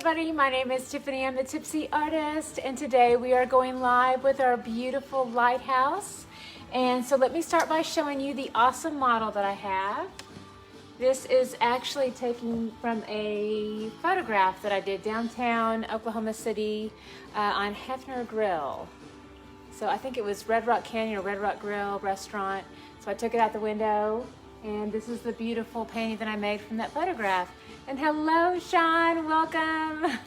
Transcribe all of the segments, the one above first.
everybody, my name is Tiffany. I'm the Tipsy Artist, and today we are going live with our beautiful lighthouse. And so let me start by showing you the awesome model that I have. This is actually taken from a photograph that I did downtown Oklahoma City on Hefner Grill. So I think it was Red Rock Canyon or Red Rock Grill restaurant. So I took it out the window, and this is the beautiful painting that I made from that photograph. And hello, Sean, welcome.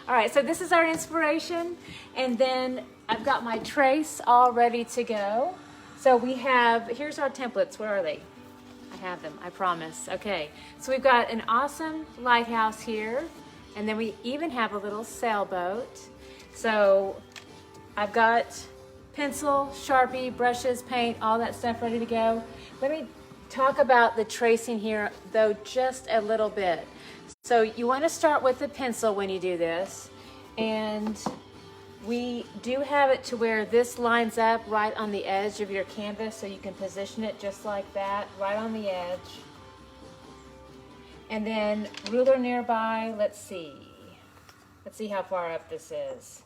All right, so this is our inspiration, and then I've got my trace all ready to go. So we have, here's our templates. Where are they? I have them, I promise. Okay, so we've got an awesome lighthouse here, and then we even have a little sailboat. So I've got pencil, Sharpie, brushes, paint, all that stuff ready to go. Let me talk about the tracing here though just a little bit. So you want to start with the pencil when you do this, and we do have it to where this lines up right on the edge of your canvas, so you can position it just like that, right on the edge. And then ruler nearby, let's see how far up this is.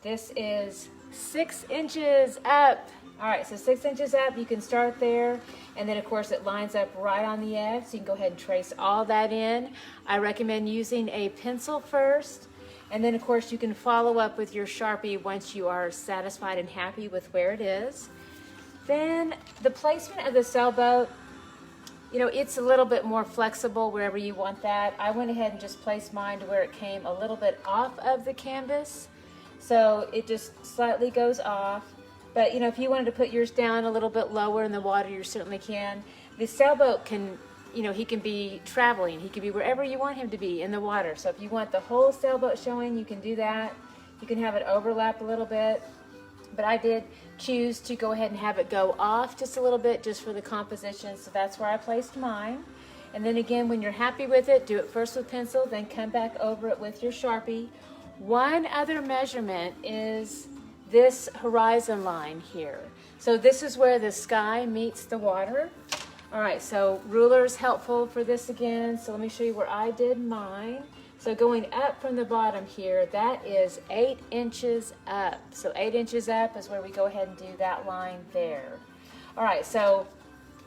This is 6 inches up. All right, so 6 inches up, you can start there, and then of course it lines up right on the edge, so you can go ahead and trace all that in. I recommend using a pencil first, and then of course you can follow up with your Sharpie once you are satisfied and happy with where it is. Then the placement of the sailboat, you know, it's a little bit more flexible wherever you want that. I went ahead and just placed mine to where it came a little bit off of the canvas, so it just slightly goes off. But, you know, if you wanted to put yours down a little bit lower in the water, you certainly can. The sailboat can, you know, he can be traveling. He can be wherever you want him to be in the water. So if you want the whole sailboat showing, you can do that. You can have it overlap a little bit. But I did choose to go ahead and have it go off just a little bit just for the composition. So that's where I placed mine. And then again, when you're happy with it, do it first with pencil, then come back over it with your Sharpie. One other measurement is this horizon line here. So this is where the sky meets the water. All right, so ruler is helpful for this again. So let me show you where I did mine. So going up from the bottom here, that is 8 inches up. So 8 inches up is where we go ahead and do that line there. All right, so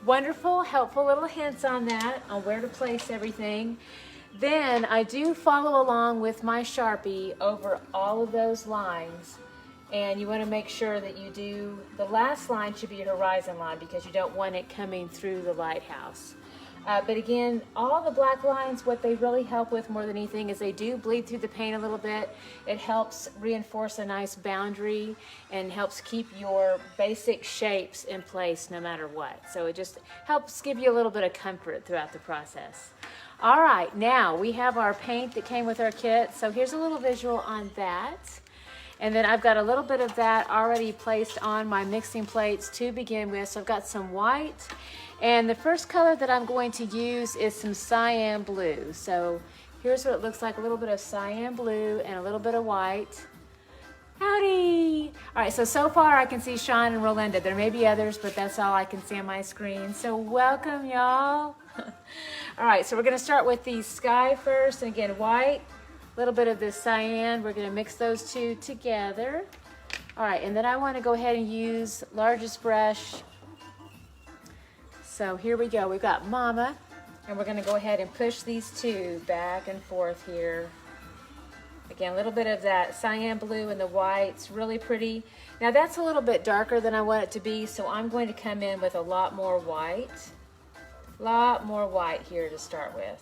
wonderful, helpful little hints on that, on where to place everything. Then I do follow along with my Sharpie over all of those lines. And you want to make sure that you do, the last line should be a horizon line because you don't want it coming through the lighthouse. But again, all the black lines, what they really help with more than anything is they do bleed through the paint a little bit. It helps reinforce a nice boundary and helps keep your basic shapes in place no matter what. So it just helps give you a little bit of comfort throughout the process. All right, now we have our paint that came with our kit. So here's a little visual on that. And then I've got a little bit of that already placed on my mixing plates to begin with. So I've got some white. And the first color that I'm going to use is some cyan blue. So here's what it looks like, a little bit of cyan blue and a little bit of white. Howdy! All right, so far I can see Sean and Rolinda. There may be others, but that's all I can see on my screen. So welcome, y'all. All right, so we're gonna start with the sky first. And again, white. A little bit of this cyan, we're going to mix those two together. All right, and then I want to go ahead and use largest brush. So here we go, we've got Mama, and we're going to go ahead and push these two back and forth here. Again, a little bit of that cyan blue and the white, it's really pretty. Now that's a little bit darker than I want it to be, so I'm going to come in with a lot more white. A lot more white here to start with.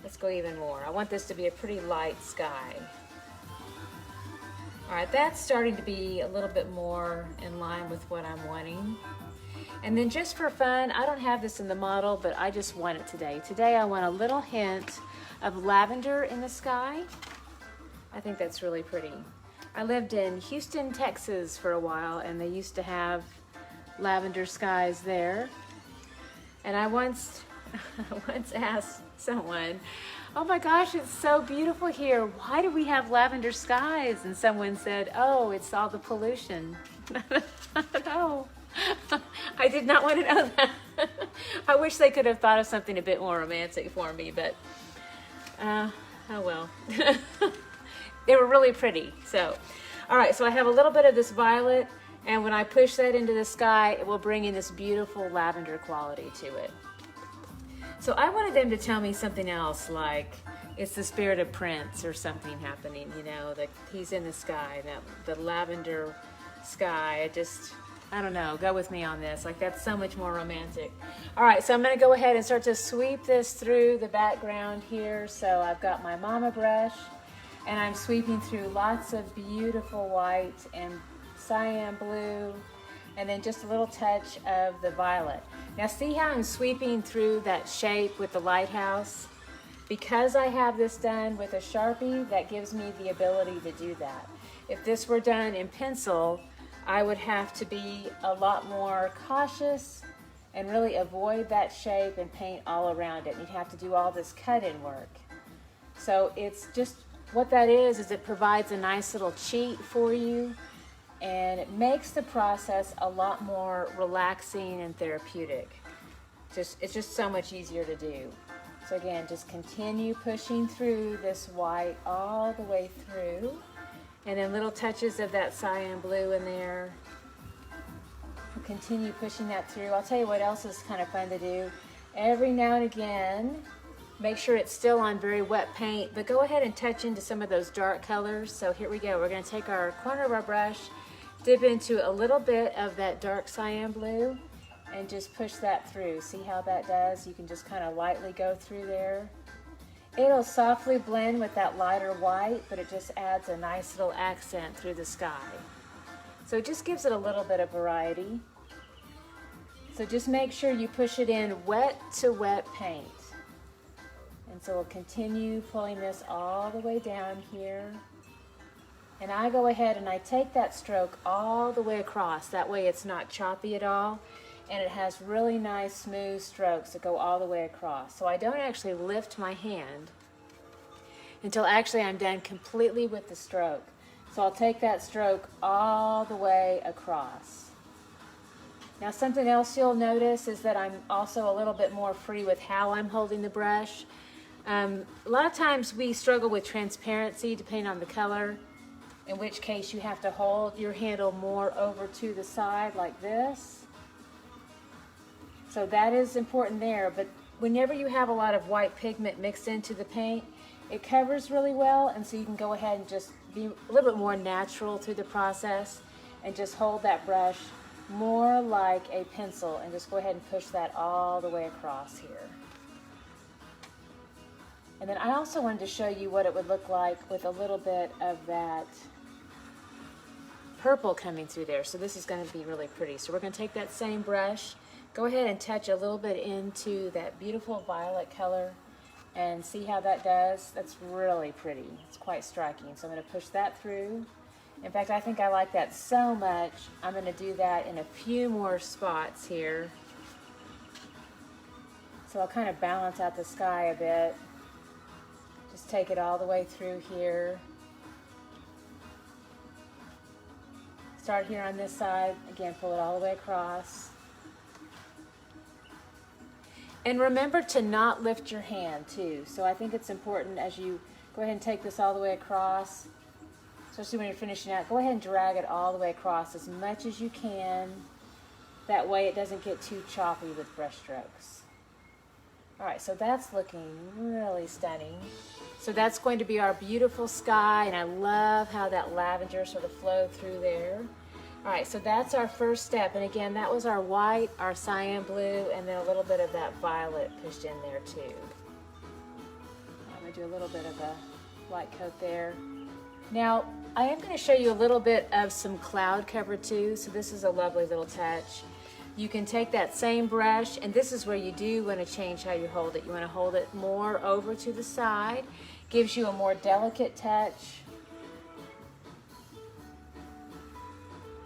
Let's go even more. I want this to be a pretty light sky. All right, that's starting to be a little bit more in line with what I'm wanting. And then just for fun, I don't have this in the model, but I just want it today. Today I want a little hint of lavender in the sky. I think that's really pretty. I lived in Houston, Texas for a while, and they used to have lavender skies there. And I once asked someone, oh my gosh, it's so beautiful here. Why do we have lavender skies? And someone said, oh, it's all the pollution. No, I did not want to know that. I wish they could have thought of something a bit more romantic for me, but Oh well. They were really pretty. So, all right, so I have a little bit of this violet, and when I push that into the sky, it will bring in this beautiful lavender quality to it. So I wanted them to tell me something else, like it's the spirit of Prince or something happening, you know, that he's in the sky, that the lavender sky. I don't know, go with me on this. Like, that's so much more romantic. All right, so I'm gonna go ahead and start to sweep this through the background here. So I've got my mama brush, and I'm sweeping through lots of beautiful white and cyan blue, and then just a little touch of the violet. Now see how I'm sweeping through that shape with the lighthouse? Because I have this done with a Sharpie, that gives me the ability to do that. If this were done in pencil, I would have to be a lot more cautious and really avoid that shape and paint all around it. You'd have to do all this cut-in work. So it's just, what that is it provides a nice little cheat for you, and it makes the process a lot more relaxing and therapeutic. It's just so much easier to do. So again, just continue pushing through this white all the way through, and then little touches of that cyan blue in there. Continue pushing that through. I'll tell you what else is kind of fun to do. Every now and again, make sure it's still on very wet paint, but go ahead and touch into some of those dark colors. So here we go. We're going to take our corner of our brush, dip into a little bit of that dark cyan blue, and just push that through. See how that does? You can just kind of lightly go through there. It'll softly blend with that lighter white, but it just adds a nice little accent through the sky. So it just gives it a little bit of variety. So just make sure you push it in wet to wet paint. And so we'll continue pulling this all the way down here. And I go ahead and I take that stroke all the way across. That way it's not choppy at all. And it has really nice smooth strokes that go all the way across. So I don't actually lift my hand until actually I'm done completely with the stroke. So I'll take that stroke all the way across. Now something else you'll notice is that I'm also a little bit more free with how I'm holding the brush. A lot of times we struggle with transparency depending on the color, in which case you have to hold your handle more over to the side like this. So that is important there, but whenever you have a lot of white pigment mixed into the paint, it covers really well, and so you can go ahead and just be a little bit more natural through the process and just hold that brush more like a pencil and just go ahead and push that all the way across here. And then I also wanted to show you what it would look like with a little bit of that purple coming through there. So this is going to be really pretty. So we're going to take that same brush, go ahead and touch a little bit into that beautiful violet color and see how that does. That's really pretty. It's quite striking. So I'm going to push that through. In fact, I think I like that so much, I'm going to do that in a few more spots here. So I'll kind of balance out the sky a bit. Just take it all the way through here. Start here on this side. Again, pull it all the way across. And remember to not lift your hand too. So I think it's important as you go ahead and take this all the way across, especially when you're finishing out, go ahead and drag it all the way across as much as you can. That way it doesn't get too choppy with brush strokes. All right, so that's looking really stunning. So that's going to be our beautiful sky, and I love how that lavender sort of flowed through there. All right, so that's our first step, and again, that was our white, our cyan blue, and then a little bit of that violet pushed in there too. I'm gonna do a little bit of a light coat there. Now, I am gonna show you a little bit of some cloud cover too, so this is a lovely little touch. You can take that same brush, and this is where you do want to change how you hold it. You want to hold it more over to the side. Gives you a more delicate touch.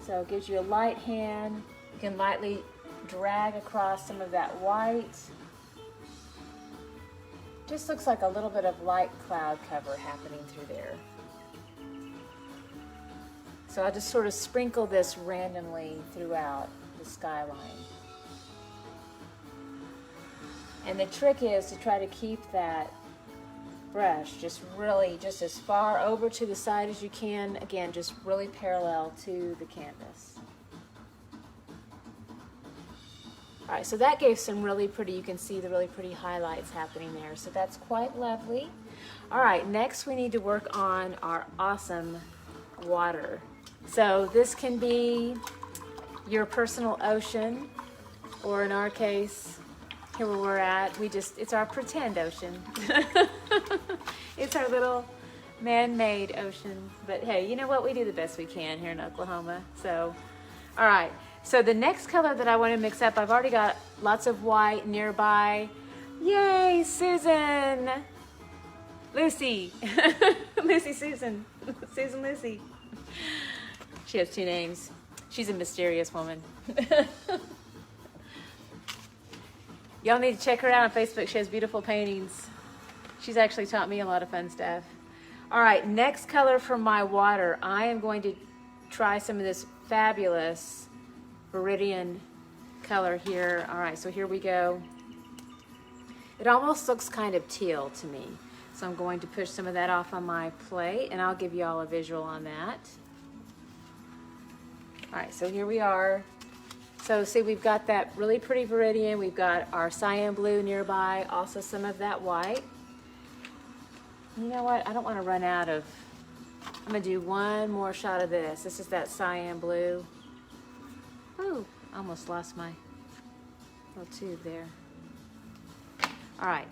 So it gives you a light hand. You can lightly drag across some of that white. Just looks like a little bit of light cloud cover happening through there. So I'll just sort of sprinkle this randomly throughout the skyline. And the trick is to try to keep that brush, just really, just as far over to the side as you can. Again, just really parallel to the canvas. All right, so that gave some really pretty, you can see the really pretty highlights happening there. So that's quite lovely. All right, next we need to work on our awesome water. So this can be your personal ocean, or in our case, here where we're at, it's our pretend ocean. It's our little man-made ocean. But hey, you know what? We do the best we can here in Oklahoma. So, all right. So the next color that I want to mix up, I've already got lots of white nearby. Yay, Susan! Lucy. Lucy Susan. Susan Lucy. She has 2 names. She's a mysterious woman. Y'all need to check her out on Facebook. She has beautiful paintings. She's actually taught me a lot of fun stuff. All right, next color for my water. I am going to try some of this fabulous Viridian color here. All right, so here we go. It almost looks kind of teal to me. So I'm going to push some of that off on my plate, and I'll give you all a visual on that. All right, so here we are. So see, we've got that really pretty Viridian. We've got our cyan blue nearby, also some of that white. You know what? I don't want to run out of, I'm going to do one more shot of this. This is that cyan blue. Ooh, I almost lost my little tube there. All right.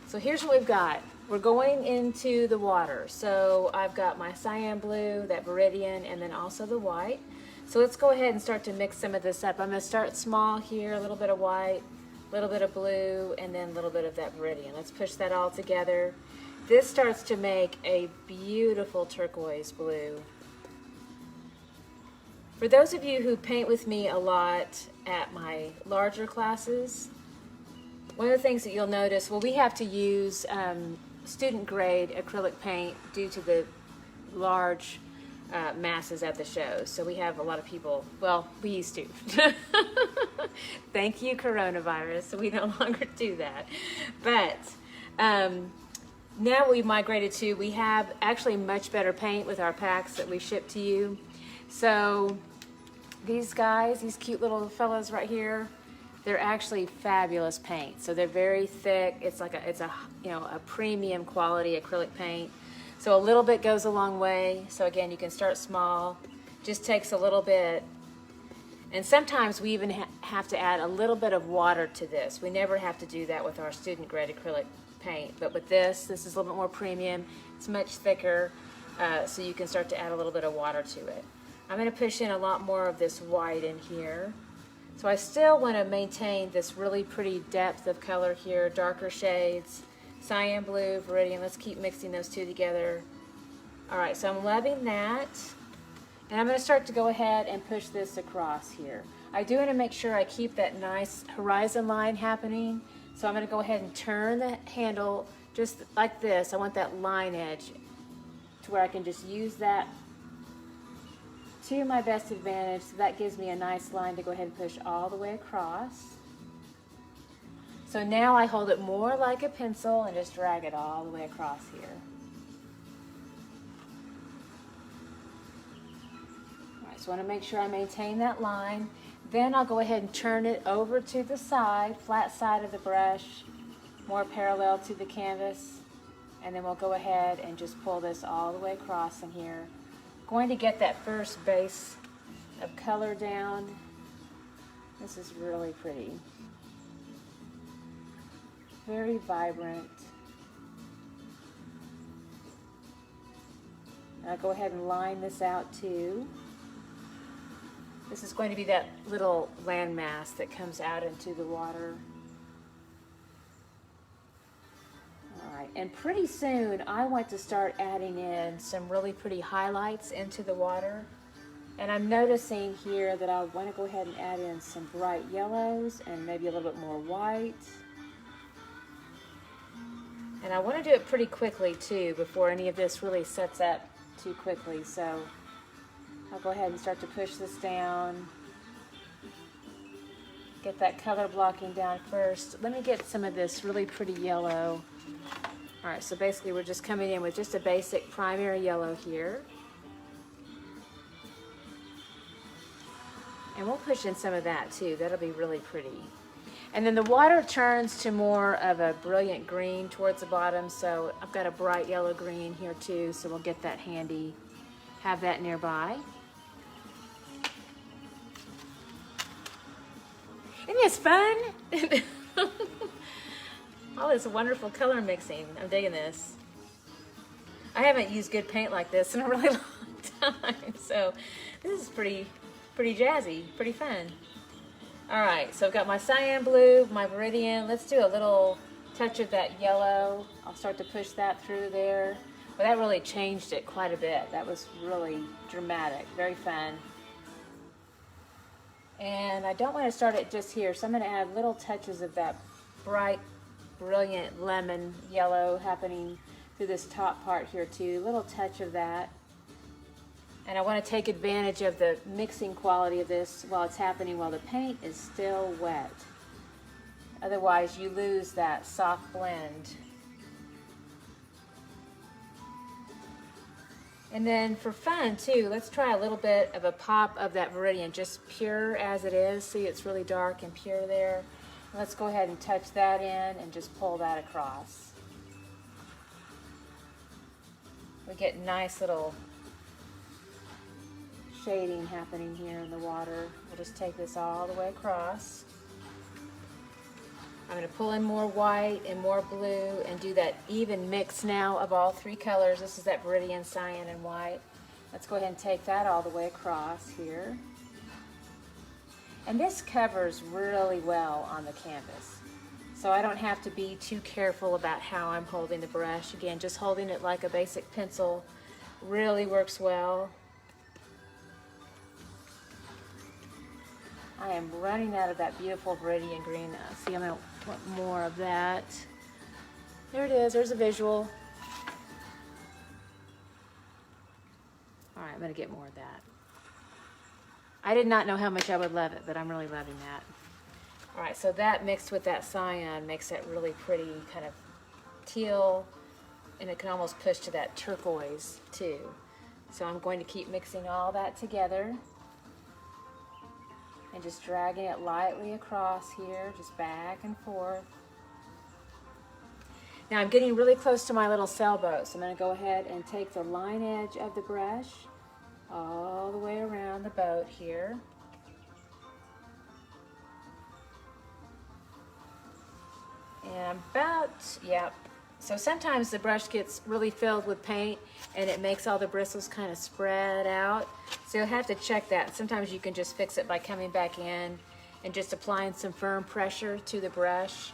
So here's what we've got. We're going into the water. So I've got my cyan blue, that Viridian, and then also the white. So let's go ahead and start to mix some of this up. I'm going to start small here, a little bit of white, a little bit of blue, and then a little bit of that Viridian. Let's push that all together. This starts to make a beautiful turquoise blue. For those of you who paint with me a lot at my larger classes, one of the things that you'll notice, well, we have to use student grade acrylic paint due to the large masses at the shows. So we have a lot of people, well, we used to. Thank you, coronavirus, so we no longer do that. But now we've migrated to, we have actually much better paint with our packs that we ship to you. So these guys, these cute little fellas right here, they're actually fabulous paint. So they're very thick. It's like a premium quality acrylic paint. So a little bit goes a long way. So again, you can start small. Just takes a little bit. And sometimes we even have to add a little bit of water to this. We never have to do that with our student grade acrylic paint. But with this is a little bit more premium. It's much thicker. So you can start to add a little bit of water to it. I'm going to push in a lot more of this white in here. So I still want to maintain this really pretty depth of color here, darker shades, cyan blue, Viridian. Let's keep mixing those two together. All right, so I'm loving that. And I'm going to start to go ahead and push this across here. I do want to make sure I keep that nice horizon line happening. So I'm going to go ahead and turn the handle just like this. I want that line edge to where I can just use that to my best advantage. So that gives me a nice line to go ahead and push all the way across. So now I hold it more like a pencil and just drag it all the way across here. All right, so I want to make sure I maintain that line. Then I'll go ahead and turn it over to the side, flat side of the brush, more parallel to the canvas. And then we'll go ahead and just pull this all the way across in here. Going to get that first base of color down. This is really pretty. Very vibrant. I'll go ahead and line this out too. This is going to be that little landmass that comes out into the water. Alright, and pretty soon I want to start adding in some really pretty highlights into the water. And I'm noticing here that I want to go ahead and add in some bright yellows and maybe a little bit more white. And I want to do it pretty quickly too, before any of this really sets up too quickly. So I'll go ahead and start to push this down. Get that color blocking down first. Let me get some of this really pretty yellow All right, so basically we're just coming in with just a basic primary yellow here. And we'll push in some of that too. That'll be really pretty. And then the water turns to more of a brilliant green towards the bottom. So I've got a bright yellow green here too. So we'll get that handy, have that nearby. Isn't this fun? All this wonderful color mixing. I'm digging this. I haven't used good paint like this in a really long time. So this is pretty jazzy, pretty fun. All right, so I've got my cyan blue, my Viridian. Let's do a little touch of that yellow. I'll start to push that through there. Well, that really changed it quite a bit. That was really dramatic, very fun. And I don't want to start it just here, so I'm going to add little touches of that bright, brilliant lemon yellow happening through this top part here too. A little touch of that. And I want to take advantage of the mixing quality of this while it's happening, while the paint is still wet. Otherwise, you lose that soft blend. And then for fun too, let's try a little bit of a pop of that Viridian, just pure as it is. See, it's really dark and pure there. Let's go ahead and touch that in and just pull that across. We get nice little shading happening here in the water. We'll just take this all the way across. I'm going to pull in more white and more blue and do that even mix now of all three colors. This is that Viridian, cyan, and white. Let's go ahead and take that all the way across here. And this covers really well on the canvas. So I don't have to be too careful about how I'm holding the brush. Again, just holding it like a basic pencil really works well. I am running out of that beautiful Viridian green now. See, I'm going to want more of that. There it is. There's a visual. All right, I'm going to get more of that. I did not know how much I would love it, but I'm really loving that. All right, so that mixed with that cyan makes that really pretty kind of teal, and it can almost push to that turquoise too. So I'm going to keep mixing all that together. And just dragging it lightly across here, just back and forth. Now I'm getting really close to my little sailboat, so I'm going to go ahead and take the line edge of the brush all the way around the boat here. And I'm about, yep. So sometimes the brush gets really filled with paint and it makes all the bristles kind of spread out. So you'll have to check that. Sometimes you can just fix it by coming back in and just applying some firm pressure to the brush.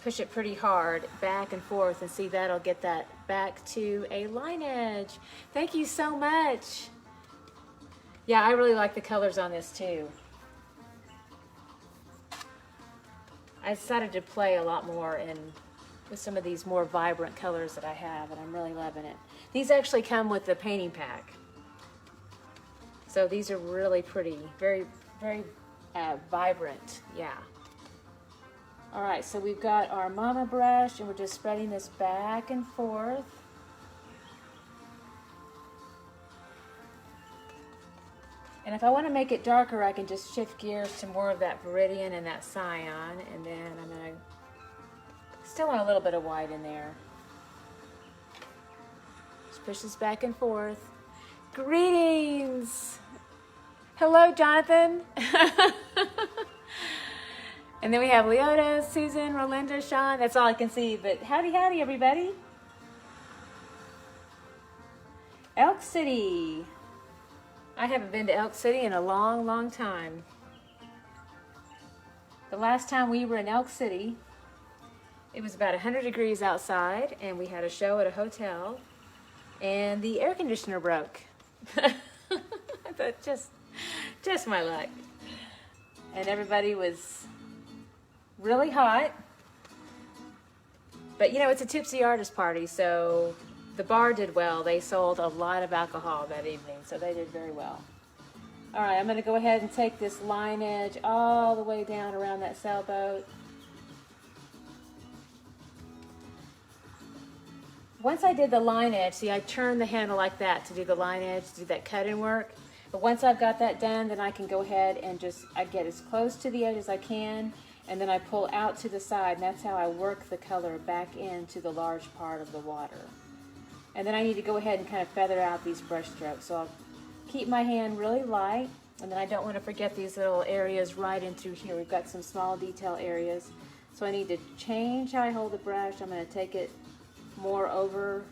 Push it pretty hard back and forth, and see, that'll get that back to a line edge. Thank you so much. Yeah, I really like the colors on this too. I decided to play a lot more with some of these more vibrant colors that I have, and I'm really loving it. These actually come with the painting pack. So these are really pretty, very, very vibrant, yeah. All right, so we've got our mama brush, and we're just spreading this back and forth. And if I want to make it darker, I can just shift gears to more of that Viridian and that cyan, and then I'm going to still want a little bit of white in there. Just push this back and forth. Greetings! Hello, Jonathan. And then we have Leota, Susan, Rolinda, Sean. That's all I can see, but howdy, howdy, everybody. Elk City. I haven't been to Elk City in a long, long time. The last time we were in Elk City, it was about 100 degrees outside, and we had a show at a hotel, and the air conditioner broke. But just my luck. And everybody was really hot. But you know, it's a Tipsy Artist party, so the bar did well. They sold a lot of alcohol that evening, so they did very well. All right, I'm going to go ahead and take this line edge all the way down around that sailboat. once I did the line edge, see, I turned the handle like that to do the line edge, to do that cut-in work. But once I've got that done, then I can go ahead and I get as close to the edge as I can, and then I pull out to the side, and that's how I work the color back into the large part of the water. And then I need to go ahead and kind of feather out these brush strokes. So I'll keep my hand really light, and then I don't want to forget these little areas right in through here. We've got some small detail areas. So I need to change how I hold the brush. I'm going to take it more over,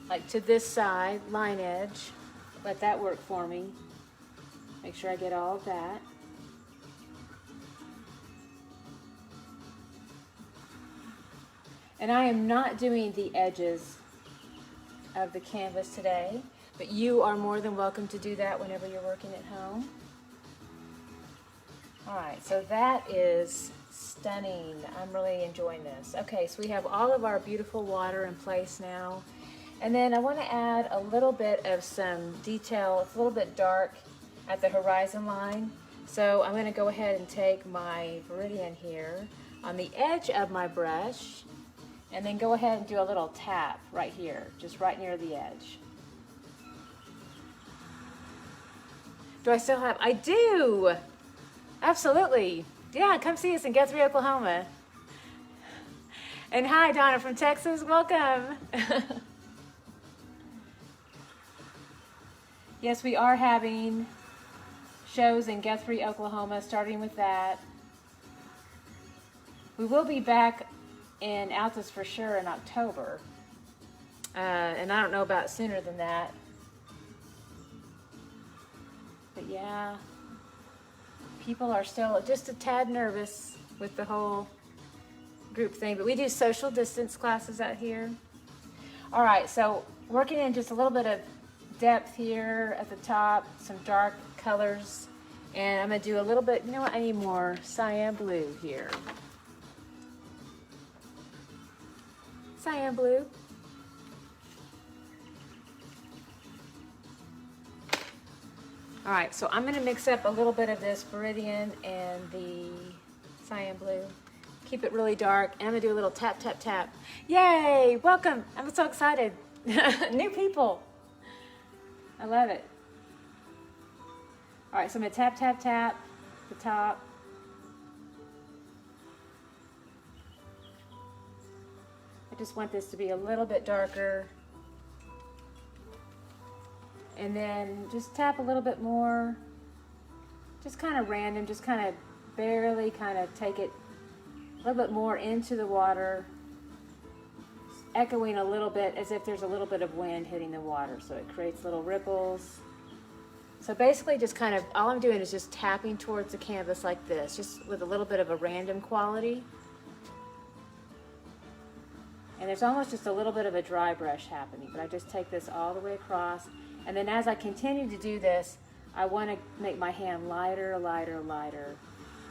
like to this side, line edge. Let that work for me. Make sure I get all of that. And I am not doing the edges of the canvas today, but you are more than welcome to do that whenever you're working at home. All right, so that is stunning. I'm really enjoying this. Okay, so we have all of our beautiful water in place now. And then I want to add a little bit of some detail. It's a little bit dark at the horizon line. So I'm going to go ahead and take my Viridian here on the edge of my brush, and then go ahead and do a little tap right here, just right near the edge. Do I still have? I do! Absolutely. Yeah, come see us in Guthrie, Oklahoma. And hi, Donna from Texas. Welcome. Yes, we are having shows in Guthrie, Oklahoma, starting with that. We will be back in Altus for sure in October. And I don't know about sooner than that. But yeah, people are still just a tad nervous with the whole group thing. But we do social distance classes out here. All right, so working in just a little bit of depth here at the top, some dark colors, and I'm going to do a little bit, you know what, I need more cyan blue here. Cyan blue. All right, so I'm going to mix up a little bit of this Viridian and the cyan blue. Keep it really dark, and I'm going to do a little tap, tap, tap. Yay! Welcome! I'm so excited. New people. I love it. All right, so I'm going to tap, tap, tap the top. I just want this to be a little bit darker. And then just tap a little bit more. Just kind of random, just kind of barely kind of take it a little bit more into the water. Echoing a little bit as if there's a little bit of wind hitting the water, so it creates little ripples. So basically just kind of, all I'm doing is just tapping towards the canvas like this, just with a little bit of a random quality. And there's almost just a little bit of a dry brush happening, but I just take this all the way across. And then as I continue to do this, I want to make my hand lighter, lighter, lighter,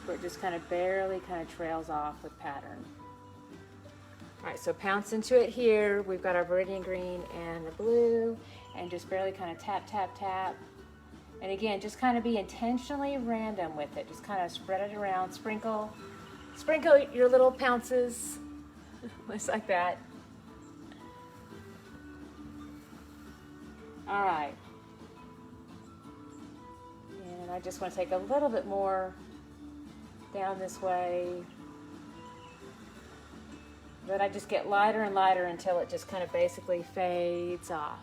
where it just kind of barely kind of trails off with pattern. All right, so pounce into it here. We've got our Viridian green and the blue, and just barely kind of tap, tap, tap. And again, just kind of be intentionally random with it. Just kind of spread it around, sprinkle your little pounces, just like that. All right. And I just want to take a little bit more down this way. But I just get lighter and lighter until it just kind of basically fades off.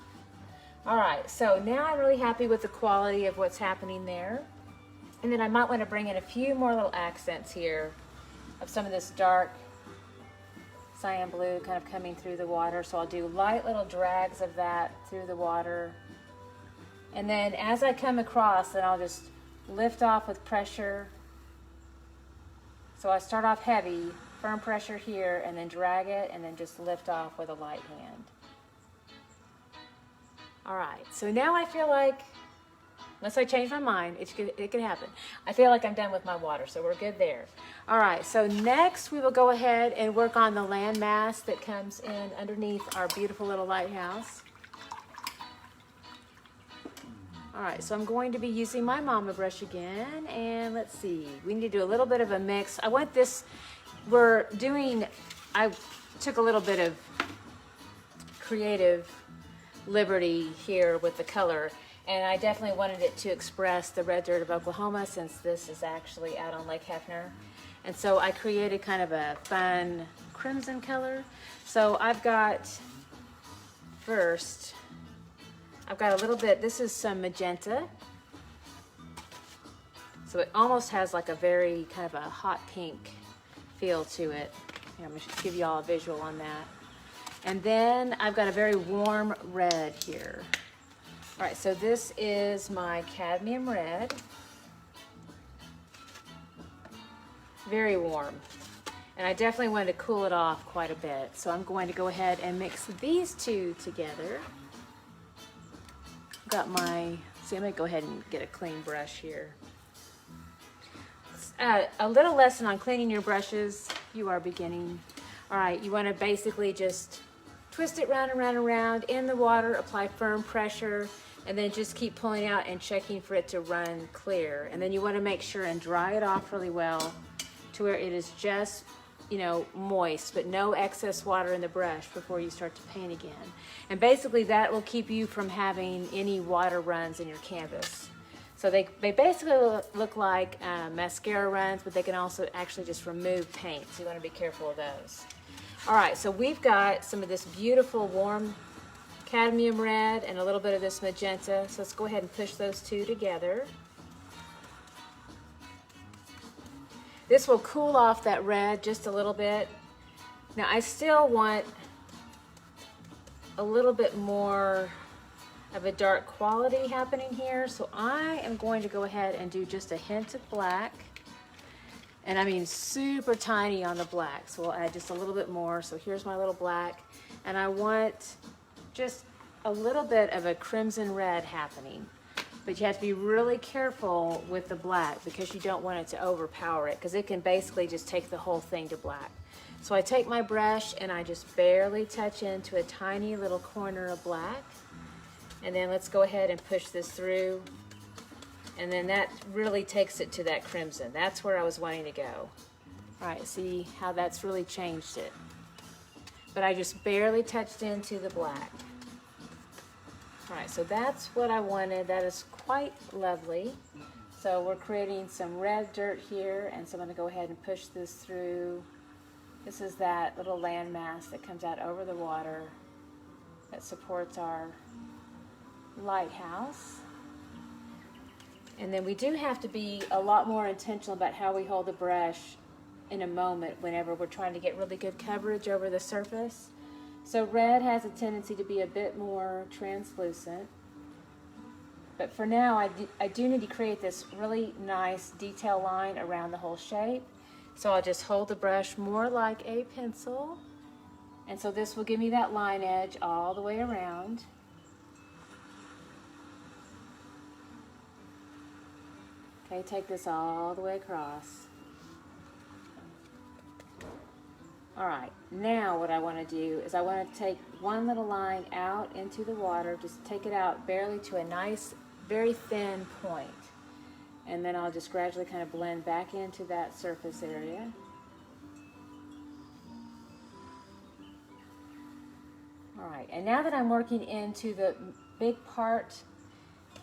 All right, so now I'm really happy with the quality of what's happening there. And then I might want to bring in a few more little accents here of some of this dark cyan blue kind of coming through the water. So I'll do light little drags of that through the water. And then as I come across, then I'll just lift off with pressure. So I start off heavy, firm pressure here, and then drag it, and then just lift off with a light hand. All right, so now I feel like, unless I change my mind, it could happen. I feel like I'm done with my water, so we're good there. All right, so next we will go ahead and work on the landmass that comes in underneath our beautiful little lighthouse. All right, so I'm going to be using my mama brush again, and let's see, we need to do a little bit of a mix. I want this, I took a little bit of creative liberty here with the color. And I definitely wanted it to express the red dirt of Oklahoma, since this is actually out on Lake Hefner. And so I created kind of a fun crimson color. So I've got, first, I've got a little bit, this is some magenta. So it almost has like a very kind of a hot pink feel to it. Here, I'm gonna give you all a visual on that. And then I've got a very warm red here. All right, so this is my cadmium red. Very warm. And I definitely wanted to cool it off quite a bit. So I'm going to go ahead and mix these two together. Got my, see, I'm gonna go ahead and get a clean brush here. A little lesson on cleaning your brushes. You are beginning. All right, you wanna basically just twist it round and round and round in the water, apply firm pressure, and then just keep pulling out and checking for it to run clear. And then you wanna make sure and dry it off really well to where it is just, you know, moist, but no excess water in the brush before you start to paint again. And basically that will keep you from having any water runs in your canvas. So they basically look like mascara runs, but they can also actually just remove paint. So you want to be careful of those. All right, so we've got some of this beautiful warm cadmium red and a little bit of this magenta. So let's go ahead and push those two together. This will cool off that red just a little bit. Now I still want a little bit more of a dark quality happening here. So I am going to go ahead and do just a hint of black. And I mean super tiny on the black. So we'll add just a little bit more. So here's my little black. And I want just a little bit of a crimson red happening. But you have to be really careful with the black because you don't want it to overpower it, because it can basically just take the whole thing to black. So I take my brush and I just barely touch into a tiny little corner of black. And then let's go ahead and push this through. And then that really takes it to that crimson. That's where I was wanting to go. All right, see how that's really changed it. But I just barely touched into the black. All right, so that's what I wanted. That is quite lovely. So we're creating some red dirt here, and so I'm gonna go ahead and push this through. This is that little landmass that comes out over the water that supports our lighthouse. And then we do have to be a lot more intentional about how we hold the brush in a moment whenever we're trying to get really good coverage over the surface. So red has a tendency to be a bit more translucent. But for now, I do need to create this really nice detail line around the whole shape. So I'll just hold the brush more like a pencil. And so this will give me that line edge all the way around. Okay, take this all the way across. All right, now what I want to do is I want to take one little line out into the water, just take it out barely to a nice, very thin point. And then I'll just gradually kind of blend back into that surface area. All right, and now that I'm working into the big part,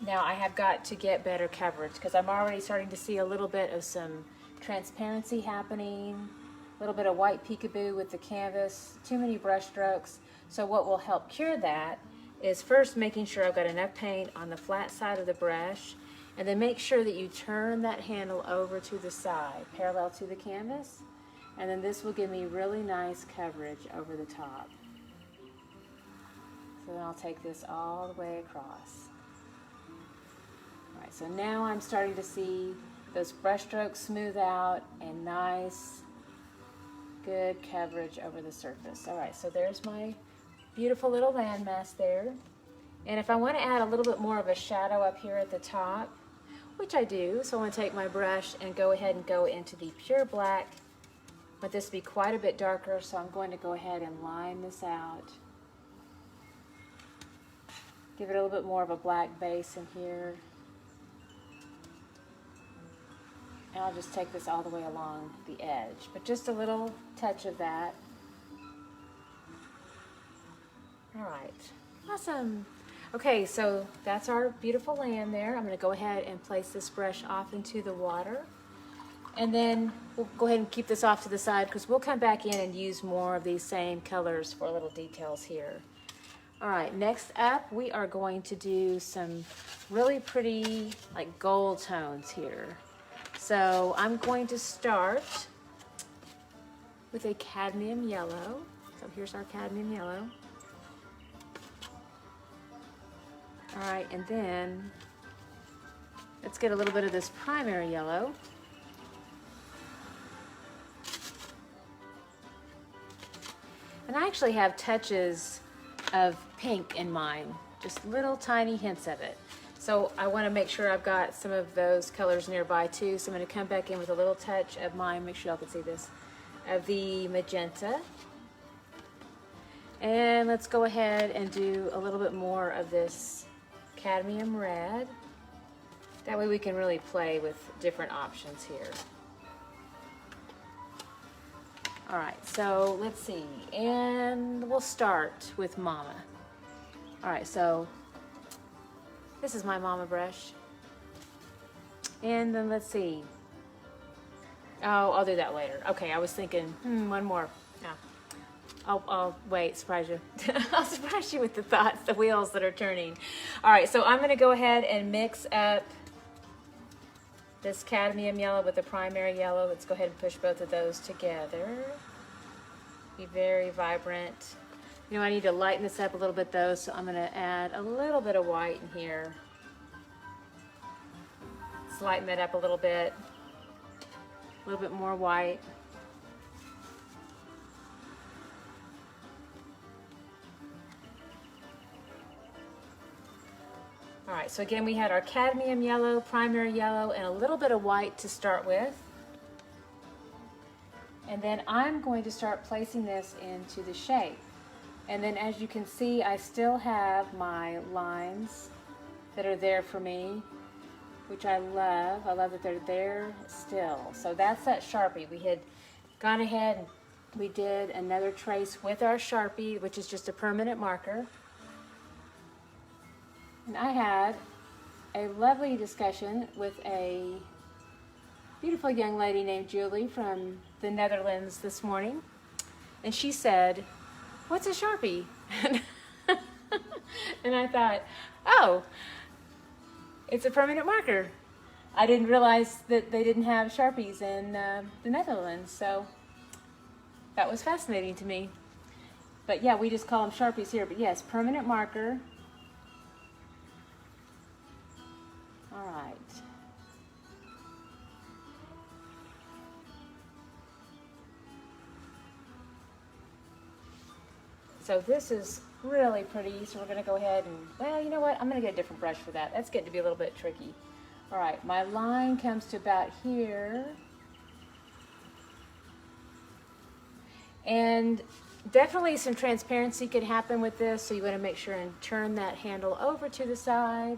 now I have got to get better coverage because I'm already starting to see a little bit of some transparency happening, a little bit of white peekaboo with the canvas, too many brush strokes. So what will help cure that is first making sure I've got enough paint on the flat side of the brush, and then make sure that you turn that handle over to the side, parallel to the canvas, and then this will give me really nice coverage over the top. So then I'll take this all the way across. All right, so now I'm starting to see those brush strokes smooth out and nice, good coverage over the surface. All right, so there's my beautiful little landmass there. And if I want to add a little bit more of a shadow up here at the top, which I do, so I want to take my brush and go ahead and go into the pure black. But this to be quite a bit darker, so I'm going to go ahead and line this out. Give it a little bit more of a black base in here. And I'll just take this all the way along the edge, but just a little touch of that. All right, awesome. Okay, so that's our beautiful land there. I'm gonna go ahead and place this brush off into the water. And then we'll go ahead and keep this off to the side because we'll come back in and use more of these same colors for little details here. All right, next up, we are going to do some really pretty like gold tones here. So I'm going to start with a cadmium yellow. So here's our cadmium yellow. All right, and then let's get a little bit of this primary yellow. And I actually have touches of pink in mine, just little tiny hints of it. So I want to make sure I've got some of those colors nearby too. So I'm going to come back in with a little touch of mine, make sure y'all can see this, of the magenta. And let's go ahead and do a little bit more of this cadmium red. That way we can really play with different options here. All right, so let's see, and we'll start with Mama. All right, so this is my Mama brush. And then let's see. Oh, I'll do that later. Okay, I was thinking, one more. Yeah. I'll wait, surprise you. I'll surprise you with the thoughts, the wheels that are turning. All right, so I'm gonna go ahead and mix up this cadmium yellow with the primary yellow. Let's go ahead and push both of those together. Be very vibrant. You know, I need to lighten this up a little bit though, so I'm gonna add a little bit of white in here. Let's lighten that up a little bit. A little bit more white. All right, so again, we had our cadmium yellow, primary yellow, and a little bit of white to start with. And then I'm going to start placing this into the shape. And then as you can see, I still have my lines that are there for me, which I love. I love that they're there still. So that's that Sharpie. We had gone ahead and we did another trace with our Sharpie, which is just a permanent marker. And I had a lovely discussion with a beautiful young lady named Julie from the Netherlands this morning. And she said, "What's a Sharpie?" And I thought, oh, it's a permanent marker. I didn't realize that they didn't have Sharpies in the Netherlands, so that was fascinating to me. But yeah, we just call them Sharpies here. But yes, permanent marker. All right. So this is really pretty, so we're gonna go ahead and, well, you know what? I'm gonna get a different brush for that. That's getting to be a little bit tricky. All right, my line comes to about here. And definitely some transparency could happen with this, so you wanna make sure and turn that handle over to the side.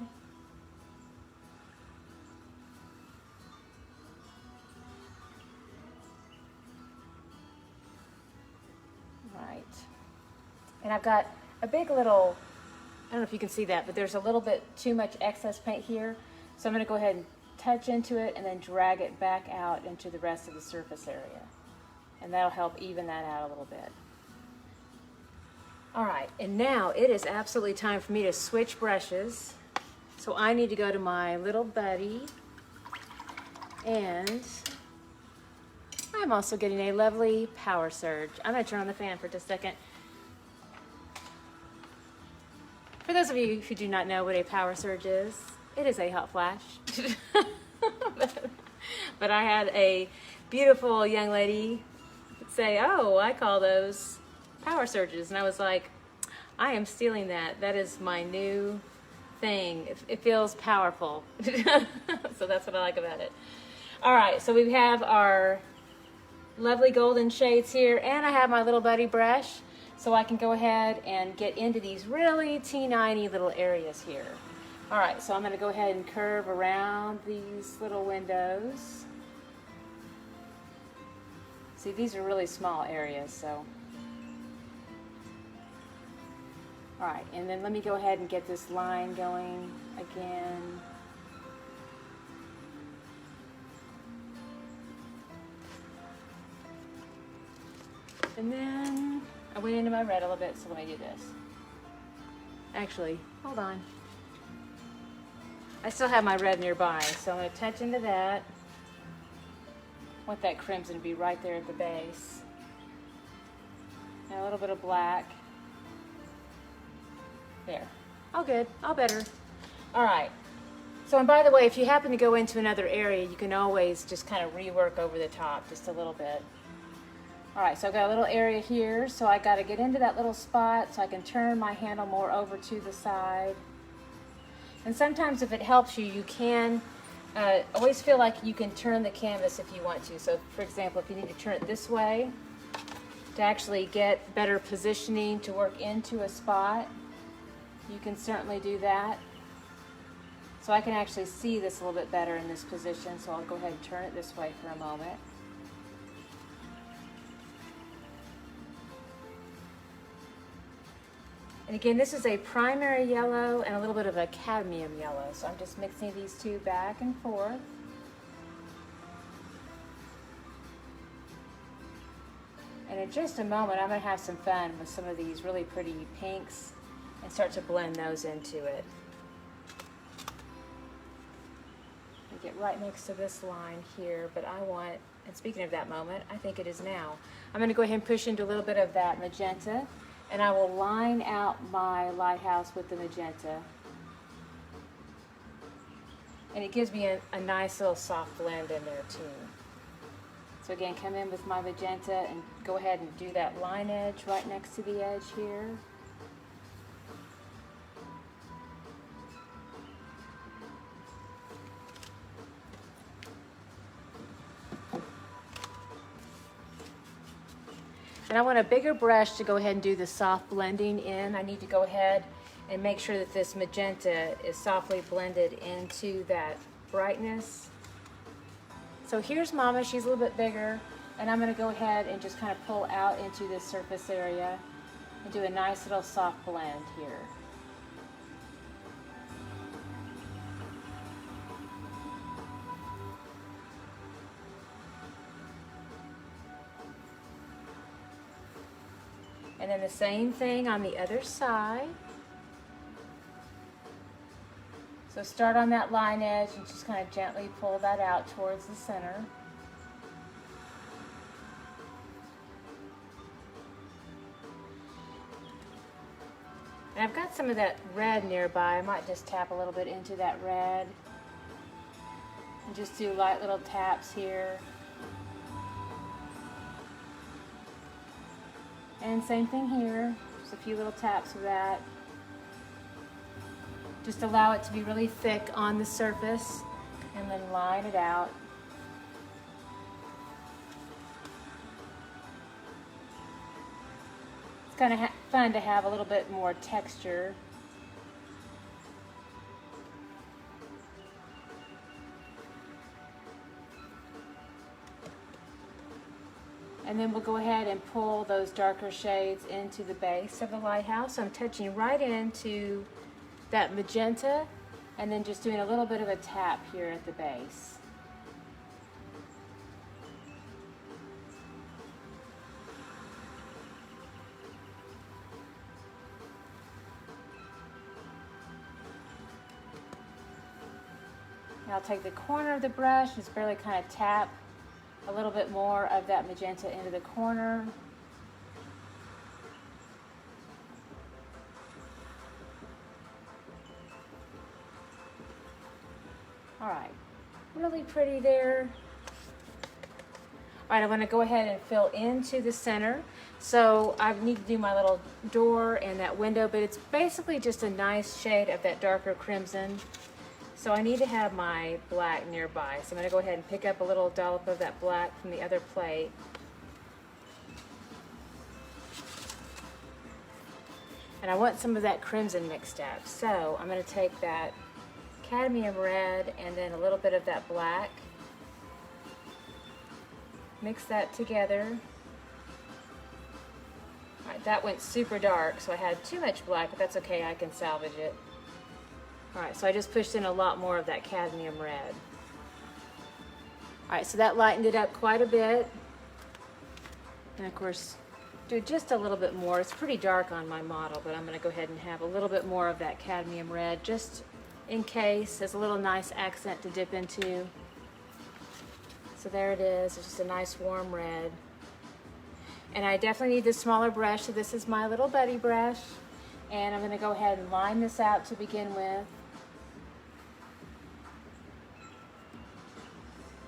And I've got a big little, I don't know if you can see that, but there's a little bit too much excess paint here. So I'm going to go ahead and touch into it and then drag it back out into the rest of the surface area. And that'll help even that out a little bit. All right, and now it is absolutely time for me to switch brushes. So I need to go to my little buddy, and I'm also getting a lovely power surge. I'm going to turn on the fan for just a second. For those of you who do not know what a power surge is, it is a hot flash. But I had a beautiful young lady say, "Oh, I call those power surges." And I was like, I am stealing that. That is my new thing. It feels powerful. So that's what I like about it. All right, so we have our lovely golden shades here, and I have my little buddy brush. So I can go ahead and get into these really teeny little areas here. All right, so I'm gonna go ahead and curve around these little windows. See, these are really small areas, so. All right, and then let me go ahead and get this line going again. And then I went into my red a little bit, so let me do this. Actually, hold on. I still have my red nearby, so I'm going to touch into that. I want that crimson to be right there at the base. And a little bit of black. There. All good. All better. All right. So, and by the way, if you happen to go into another area, you can always just kind of rework over the top just a little bit. All right, so I've got a little area here, so I got to get into that little spot so I can turn my handle more over to the side. And sometimes if it helps you, you can always feel like you can turn the canvas if you want to. So for example, if you need to turn it this way to actually get better positioning to work into a spot, you can certainly do that. So I can actually see this a little bit better in this position, so I'll go ahead and turn it this way for a moment. And again, this is a primary yellow and a little bit of a cadmium yellow. So I'm just mixing these two back and forth. And in just a moment, I'm going to have some fun with some of these really pretty pinks and start to blend those into it. I get right next to this line here, but I want, and speaking of that moment, I think it is now. I'm going to go ahead and push into a little bit of that magenta. And I will line out my lighthouse with the magenta. And it gives me a nice little soft blend in there too. So again, come in with my magenta and go ahead and do that line edge right next to the edge here. And I want a bigger brush to go ahead and do the soft blending in. I need to go ahead and make sure that this magenta is softly blended into that brightness. So here's Mama, she's a little bit bigger, and I'm going to go ahead and just kind of pull out into this surface area and do a nice little soft blend here. And then the same thing on the other side. So start on that line edge and just kind of gently pull that out towards the center. And I've got some of that red nearby. I might just tap a little bit into that red. And just do light little taps here. And same thing here, just a few little taps of that. Just allow it to be really thick on the surface and then line it out. It's kind of fun to have a little bit more texture. And then we'll go ahead and pull those darker shades into the base of the lighthouse. So I'm touching right into that magenta and then just doing a little bit of a tap here at the base. Now I'll take the corner of the brush and just barely kind of tap a little bit more of that magenta into the corner. All right, really pretty there. All right, I want to go ahead and fill into the center. So I need to do my little door and that window, but it's basically just a nice shade of that darker crimson. So I need to have my black nearby. So I'm going to go ahead and pick up a little dollop of that black from the other plate. And I want some of that crimson mixed up. So I'm going to take that cadmium red and then a little bit of that black. Mix that together. All right, that went super dark, so I had too much black, but that's okay, I can salvage it. All right, so I just pushed in a lot more of that cadmium red. All right, so that lightened it up quite a bit. And of course, do just a little bit more. It's pretty dark on my model, but I'm gonna go ahead and have a little bit more of that cadmium red, just in case. There's a little nice accent to dip into. So there it is, it's just a nice warm red. And I definitely need the smaller brush, so this is my little buddy brush. And I'm gonna go ahead and line this out to begin with.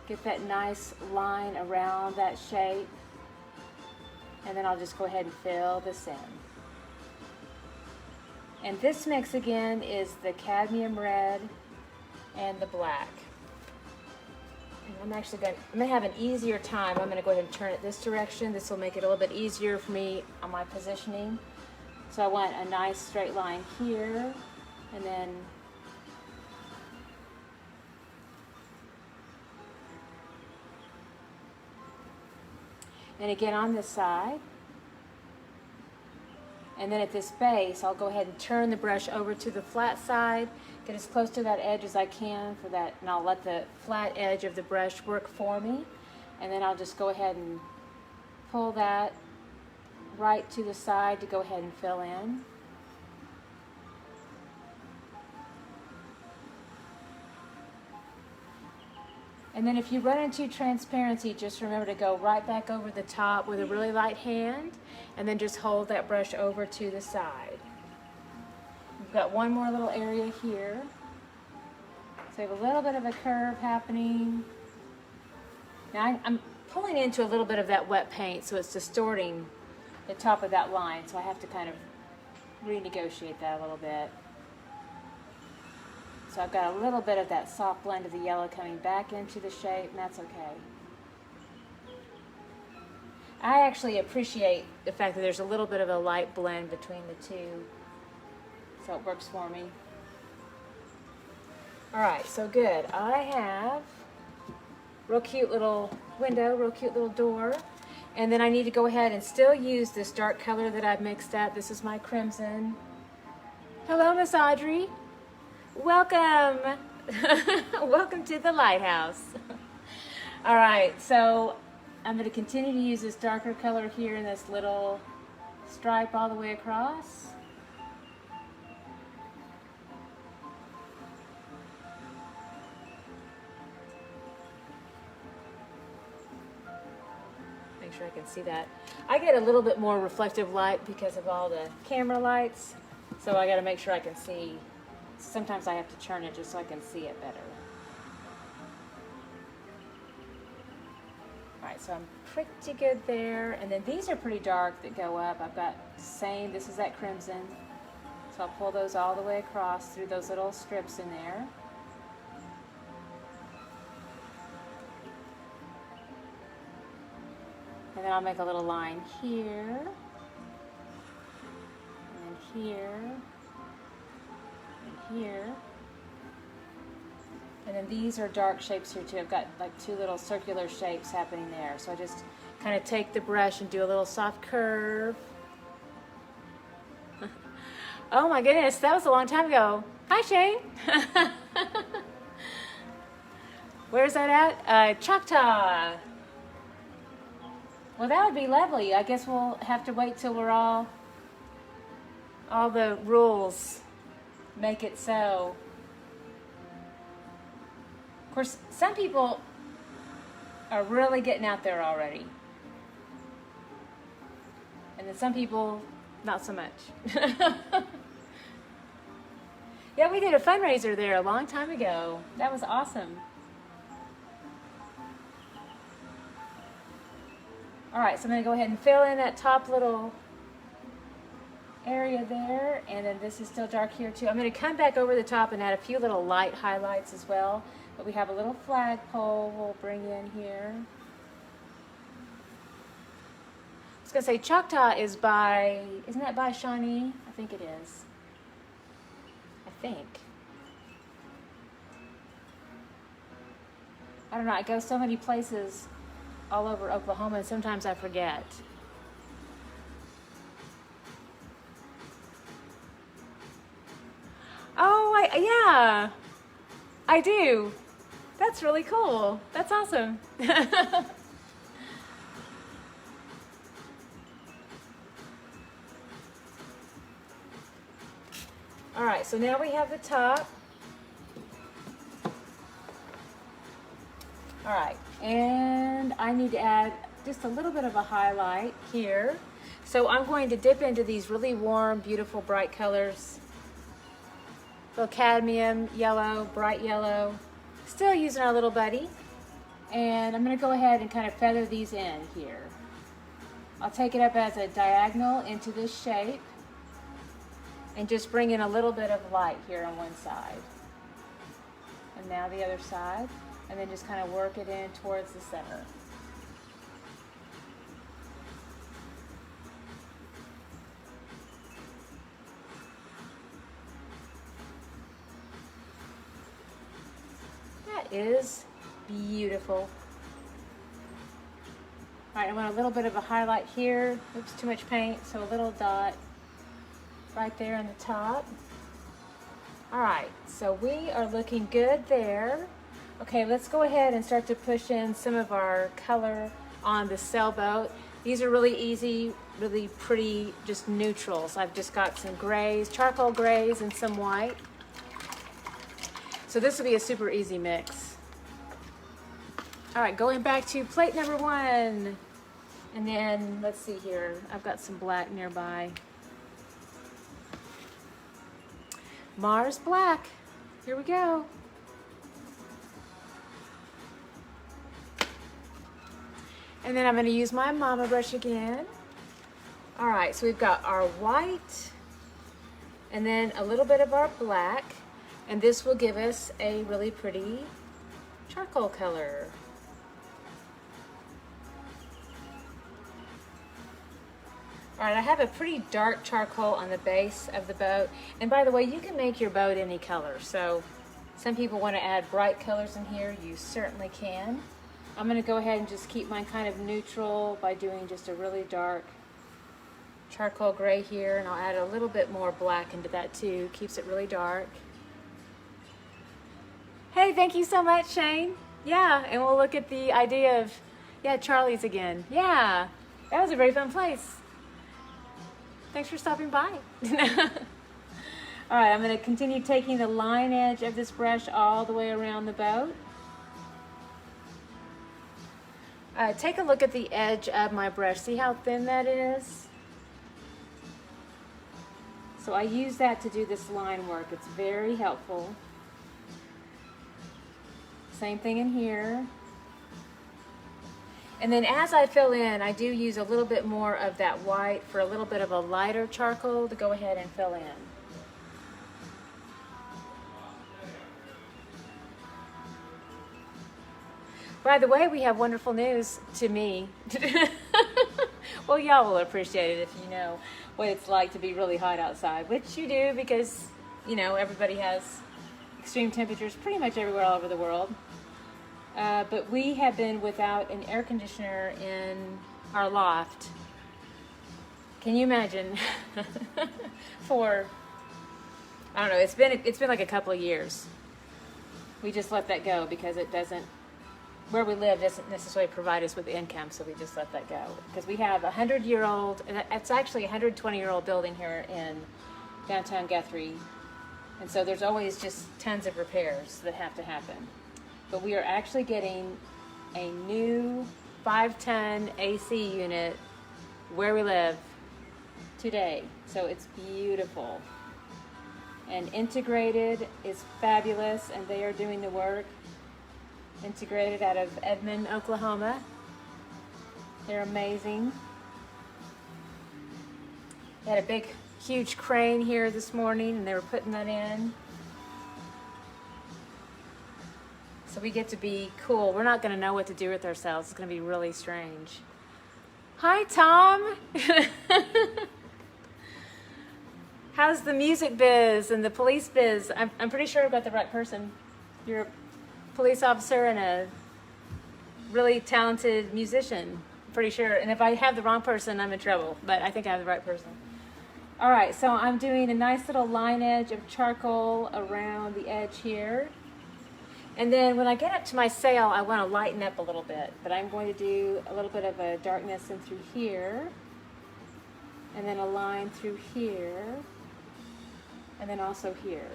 Get that nice line around that shape. And then I'll just go ahead and fill this in. And this mix again is the cadmium red and the black. And I'm gonna have an easier time. I'm gonna go ahead and turn it this direction. This will make it a little bit easier for me on my positioning. So I want a nice straight line here, and then again on this side. And then at this base, I'll go ahead and turn the brush over to the flat side, get as close to that edge as I can for that, and I'll let the flat edge of the brush work for me. And then I'll just go ahead and pull that right to the side to go ahead and fill in. And then if you run into transparency, just remember to go right back over the top with a really light hand, and then just hold that brush over to the side. We've got one more little area here. So we have a little bit of a curve happening. Now I'm pulling into a little bit of that wet paint, so it's distorting the top of that line, so I have to kind of renegotiate that a little bit. So I've got a little bit of that soft blend of the yellow coming back into the shape, and that's okay. I actually appreciate the fact that there's a little bit of a light blend between the two, so it works for me. All right, so good. I have real cute little window, real cute little door, and then I need to go ahead and still use this dark color that I've mixed up. This is my crimson. Hello, Miss Audrey. Welcome. Welcome to the Lighthouse. All right, so I'm going to continue to use this darker color here in this little stripe all the way across. Make sure I can see that. I get a little bit more reflective light because of all the camera lights, so I got to make sure I can see. Sometimes I have to turn it just so I can see it better. All right, so I'm pretty good there. And then these are pretty dark that go up. I've got the same, this is that crimson. So I'll pull those all the way across through those little strips in there. And then I'll make a little line here, and here, here, and then these are dark shapes here too. I've got like two little circular shapes happening there, so I just kind of take the brush and do a little soft curve. Oh my goodness, that was a long time ago. Hi Shane. Where's that at? Choctaw. Well, that would be lovely. I guess we'll have to wait till we're all the rules make it so. Of course, some people are really getting out there already. And then some people, not so much. Yeah, we did a fundraiser there a long time ago. That was awesome. All right, so I'm gonna go ahead and fill in that top little area there, and then this is still dark here too. I'm going to come back over the top and add a few little light highlights as well, but we have a little flagpole we'll bring in here. I was going to say Choctaw is by, isn't that by Shawnee? I think it is. I think. I don't know, I go so many places all over Oklahoma and sometimes I forget. yeah, I do. That's really cool. That's awesome. All right, so now we have the top. All right, and I need to add just a little bit of a highlight here. So I'm going to dip into these really warm, beautiful, bright colors. So cadmium yellow, bright yellow. Still using our little buddy. And I'm going to go ahead and kind of feather these in here. I'll take it up as a diagonal into this shape and just bring in a little bit of light here on one side. And now the other side. And then just kind of work it in towards the center. That is beautiful. All right, I want a little bit of a highlight here. Oops, too much paint, so a little dot right there on the top. All right, so we are looking good there. Okay, let's go ahead and start to push in some of our color on the sailboat. These are really easy, really pretty, just neutrals. I've just got some grays, charcoal grays, and some white. So this will be a super easy mix. All right, going back to plate number 1. And then, let's see here, I've got some black nearby. Mars Black, here we go. And then I'm going to use my mama brush again. All right, so we've got our white and then a little bit of our black, and this will give us a really pretty charcoal color. All right, I have a pretty dark charcoal on the base of the boat. And by the way, you can make your boat any color. So some people want to add bright colors in here. You certainly can. I'm going to go ahead and just keep mine kind of neutral by doing just a really dark charcoal gray here, and I'll add a little bit more black into that too. Keeps it really dark. Hey, thank you so much, Shane. Yeah, and we'll look at the idea of, yeah, Charlie's again. Yeah, that was a very fun place. Thanks for stopping by. All right, I'm going to continue taking the line edge of this brush all the way around the boat. Take a look at the edge of my brush. See how thin that is? So I use that to do this line work. It's very helpful. Same thing in here. And then as I fill in, I do use a little bit more of that white for a little bit of a lighter charcoal to go ahead and fill in. By the way, we have wonderful news to me. Well, y'all will appreciate it if you know what it's like to be really hot outside, which you do because, you know, everybody has extreme temperatures pretty much everywhere all over the world. But we have been without an air conditioner in our loft. Can you imagine? For, I don't know, it's been like a couple of years. We just let that go because it doesn't, where we live doesn't necessarily provide us with income, so we just let that go. Because we have a 100-year-old, and it's actually a 120-year-old building here in downtown Guthrie. And so there's always just tons of repairs that have to happen. But we are actually getting a new 5-ton AC unit where we live today. So it's beautiful. And integrated is fabulous, and they are doing the work. Integrated out of Edmond, Oklahoma. They're amazing. They had a big, huge crane here this morning, and they were putting that in. So we get to be cool. We're not going to know what to do with ourselves. It's going to be really strange. Hi, Tom. How's the music biz and the police biz? I'm pretty sure I've got the right person. You're a police officer and a really talented musician. I'm pretty sure. And if I have the wrong person, I'm in trouble. But I think I have the right person. All right, so I'm doing a nice little line edge of charcoal around the edge here. And then when I get up to my sail, I want to lighten up a little bit, but I'm going to do a little bit of a darkness in through here, and then a line through here, and then also here.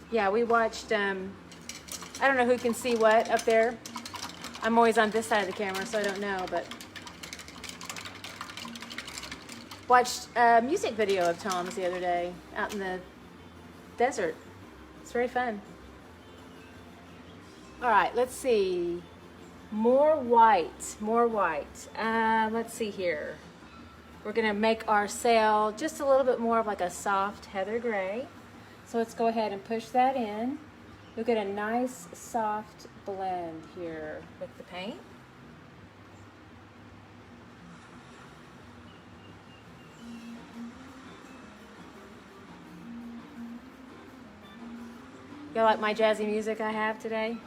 Yeah, we watched, I don't know who can see what up there. I'm always on this side of the camera, so I don't know, but watched a music video of Tom's the other day out in the desert. It's very fun. All right, let's see. More white, more white. Let's see here. We're gonna make our sail just a little bit more of like a soft heather gray. So let's go ahead and push that in. You'll get a nice soft blend here with the paint. Y'all like my jazzy music I have today?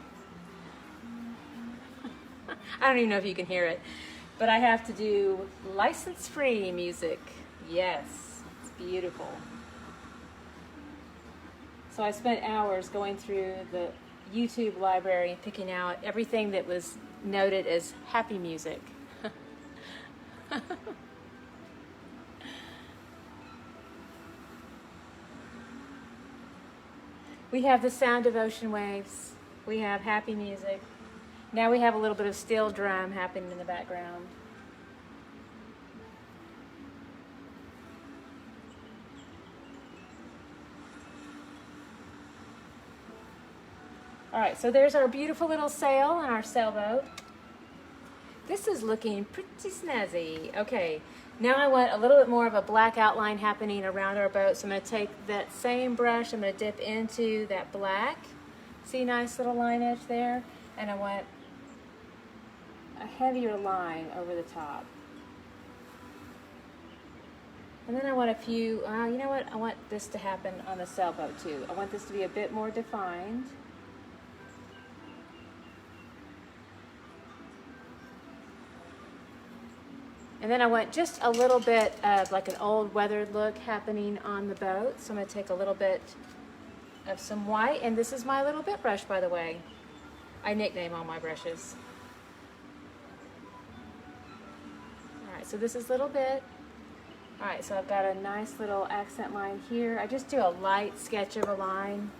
I don't even know if you can hear it, but I have to do license-free music. Yes, it's beautiful. So I spent hours going through the YouTube library and picking out everything that was noted as happy music. We have the sound of ocean waves. We have happy music. Now we have a little bit of steel drum happening in the background. All right, so there's our beautiful little sail on our sailboat. This is looking pretty snazzy. Okay, now I want a little bit more of a black outline happening around our boat. So I'm gonna take that same brush, I'm gonna dip into that black. See, nice little line edge there? And I want a heavier line over the top. And then I want a few, you know what? I want this to happen on the sailboat too. I want this to be a bit more defined. And then I want just a little bit of like an old weathered look happening on the boat. So I'm gonna take a little bit of some white, and this is my little bit brush, by the way. I nickname all my brushes. All right, so this is little bit. All right, so I've got a nice little accent line here. I just do a light sketch of a line.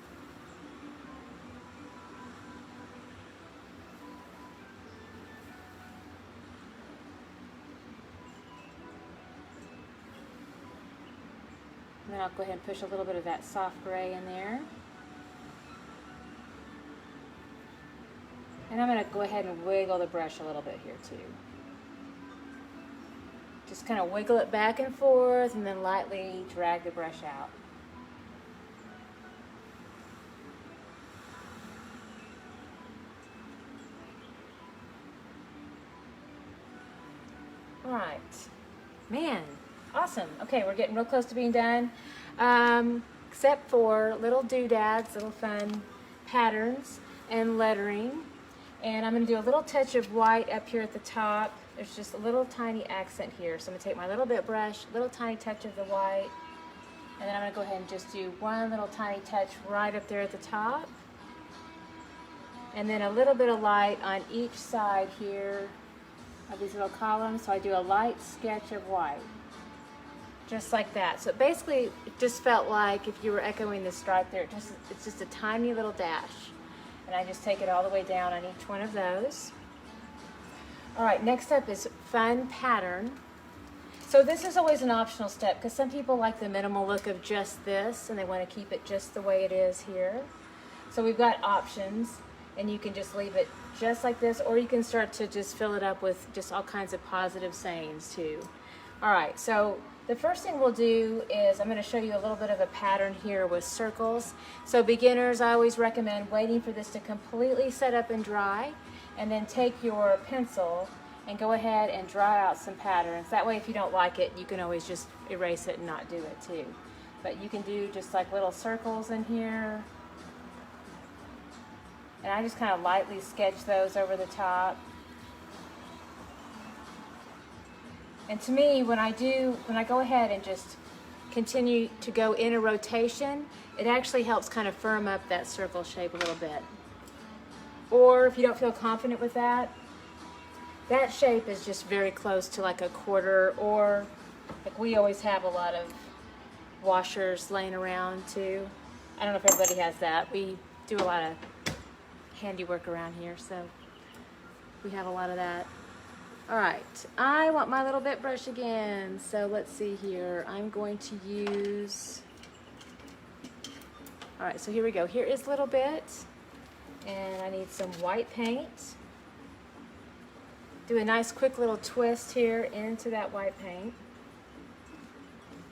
And then I'll go ahead and push a little bit of that soft gray in there. And I'm going to go ahead and wiggle the brush a little bit here too. Just kind of wiggle it back and forth and then lightly drag the brush out. All right. Man. Awesome. Okay, we're getting real close to being done, except for little doodads, little fun patterns and lettering. And I'm going to do a little touch of white up here at the top. There's just a little tiny accent here. So I'm going to take my little bit brush, little tiny touch of the white, and then I'm going to go ahead and just do one little tiny touch right up there at the top. And then a little bit of light on each side here of these little columns. So I do a light sketch of white. Just like that. So basically it just felt like if you were echoing the stripe there, it's just a tiny little dash. And I just take it all the way down on each one of those. All right, next up is fun pattern. So this is always an optional step because some people like the minimal look of just this and they want to keep it just the way it is here. So we've got options, and you can just leave it just like this, or you can start to just fill it up with just all kinds of positive sayings too. All right, so the first thing we'll do is I'm going to show you a little bit of a pattern here with circles. So beginners, I always recommend waiting for this to completely set up and dry, and then take your pencil and go ahead and draw out some patterns. That way if you don't like it, you can always just erase it and not do it too. But you can do just like little circles in here. And I just kind of lightly sketch those over the top. And to me, when I go ahead and just continue to go in a rotation, it actually helps kind of firm up that circle shape a little bit. Or if you don't feel confident with that, that shape is just very close to like a quarter, or like we always have a lot of washers laying around too. I don't know if everybody has that. We do a lot of handiwork around here, so we have a lot of that. All right, I want my little bit brush again. So let's see here. I'm going to use, all right, so here we go. Here is Little Bit, and I need some white paint. Do a nice quick little twist here into that white paint.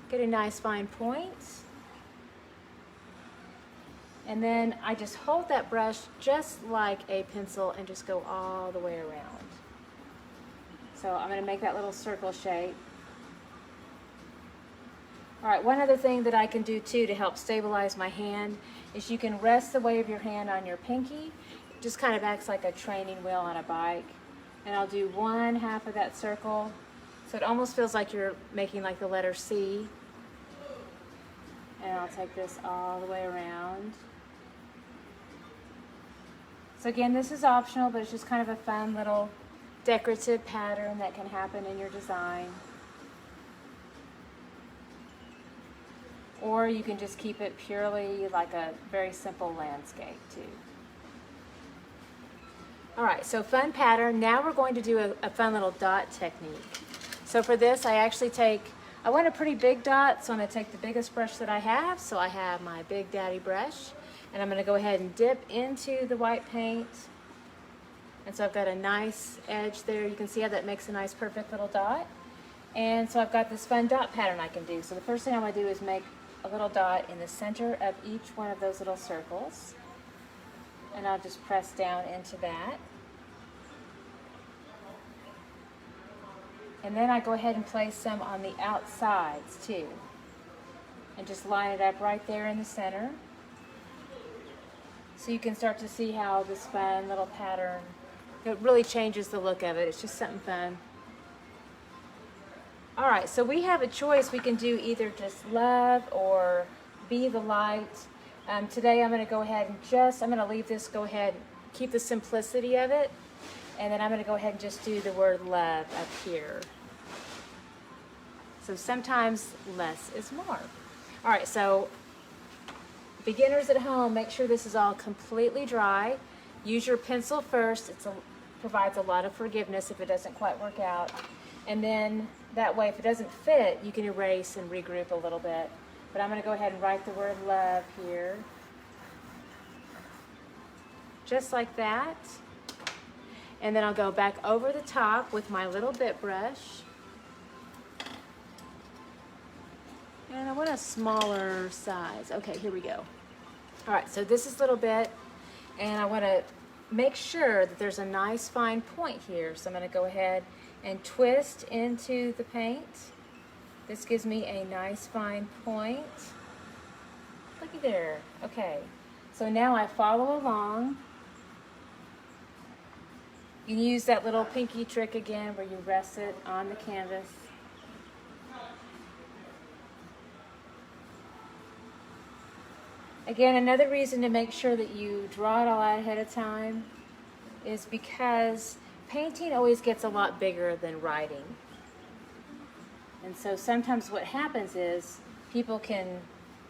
Get a nice fine point. And then I just hold that brush just like a pencil and just go all the way around. So I'm going to make that little circle shape. All right, one other thing that I can do too to help stabilize my hand is you can rest the weight of your hand on your pinky. It just kind of acts like a training wheel on a bike. And I'll do one half of that circle. So it almost feels like you're making like the letter C. And I'll take this all the way around. So again, this is optional, but it's just kind of a fun little decorative pattern that can happen in your design. Or you can just keep it purely like a very simple landscape too. All right, so fun pattern. Now we're going to do a fun little dot technique. So for this, I want a pretty big dot, so I'm gonna take the biggest brush that I have. So I have my Big Daddy brush, and I'm gonna go ahead and dip into the white paint. And so I've got a nice edge there. You can see how that makes a nice, perfect little dot. And so I've got this fun dot pattern I can do. So the first thing I want to do is make a little dot in the center of each one of those little circles. And I'll just press down into that. And then I go ahead and place some on the outsides too. And just line it up right there in the center. So you can start to see how this fun little pattern, it really changes the look of it. It's just something fun. All right, so we have a choice. We can do either just love or be the light. Today I'm going to go ahead and I'm going to leave this, go ahead, keep the simplicity of it, and then I'm going to go ahead and just do the word love up here. So sometimes less is more. All right, so beginners at home, make sure this is all completely dry. Use your pencil first. It provides a lot of forgiveness if it doesn't quite work out. And then that way, if it doesn't fit, you can erase and regroup a little bit. But I'm going to go ahead and write the word love here. Just like that. And then I'll go back over the top with my little bit brush. And I want a smaller size. Okay, here we go. All right, so this is Little Bit. And I want to make sure that there's a nice fine point here. So I'm going to go ahead and twist into the paint. This gives me a nice fine point. Looky there. Okay, so now I follow along. You can use that little pinky trick again where you rest it on the canvas. Again, another reason to make sure that you draw it all out ahead of time is because painting always gets a lot bigger than writing. And so sometimes what happens is people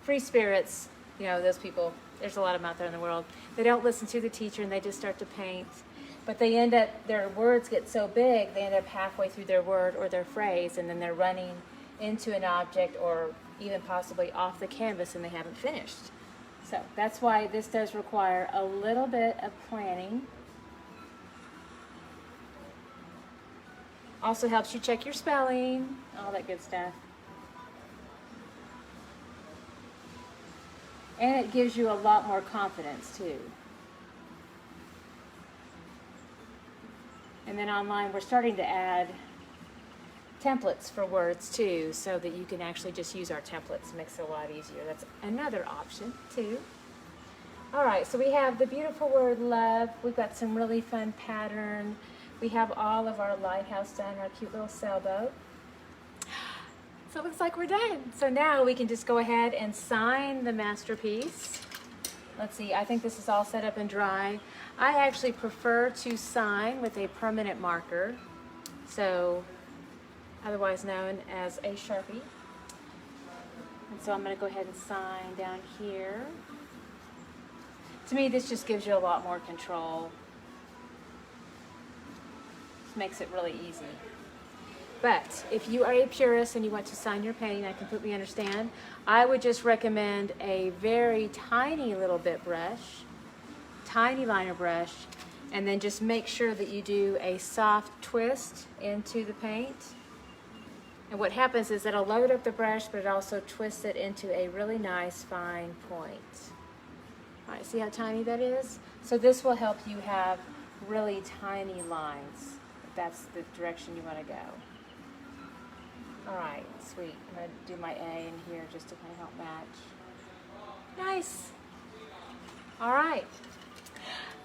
free spirits, you know, those people, there's a lot of them out there in the world, they don't listen to the teacher and they just start to paint. But they end up, their words get so big, they end up halfway through their word or their phrase, and then they're running into an object or even possibly off the canvas and they haven't finished. So that's why this does require a little bit of planning. Also helps you check your spelling, all that good stuff. And it gives you a lot more confidence too. And then online we're starting to add templates for words too, so that you can actually just use our templates. It makes it a lot easier. That's another option too. All right, so we have the beautiful word love. We've got some really fun pattern. We have all of our lighthouse done, our cute little sailboat. So it looks like we're done. So now we can just go ahead and sign the masterpiece. Let's see, I think this is all set up and dry. I actually prefer to sign with a permanent marker, so otherwise known as a Sharpie. And so I'm going to go ahead and sign down here. To me, this just gives you a lot more control. This makes it really easy. But if you are a purist and you want to sign your painting, I completely understand. I would just recommend a very tiny little bit brush, tiny liner brush, and then just make sure that you do a soft twist into the paint. And what happens is it'll load up the brush, but it also twists it into a really nice fine point. All right, see how tiny that is? So this will help you have really tiny lines, if that's the direction you want to go. All right, sweet. I'm going to do my A in here just to kind of help match. Nice. All right.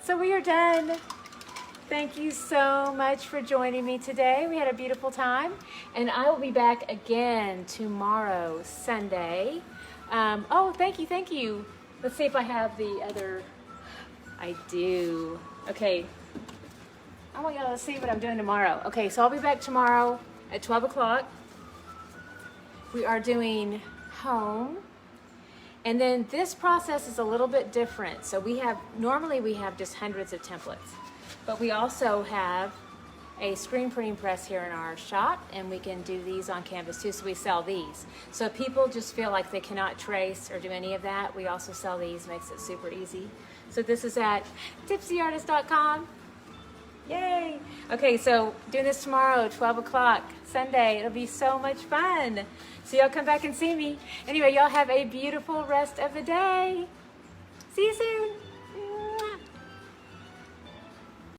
So we are done. Thank you so much for joining me today. We had a beautiful time. And I will be back again tomorrow, Sunday. Oh, thank you, thank you. Let's see if I have the other. I do. Okay. I want y'all to see what I'm doing tomorrow. Okay, so I'll be back tomorrow at 12 o'clock. We are doing home. And then this process is a little bit different. So normally we have just hundreds of templates, but we also have a screen printing press here in our shop, and we can do these on canvas too, so we sell these. So if people just feel like they cannot trace or do any of that, we also sell these, makes it super easy. So this is at tipsyartist.com. Yay! Okay, so doing this tomorrow, 12 o'clock, Sunday. It'll be so much fun. So y'all come back and see me. Anyway, y'all have a beautiful rest of the day.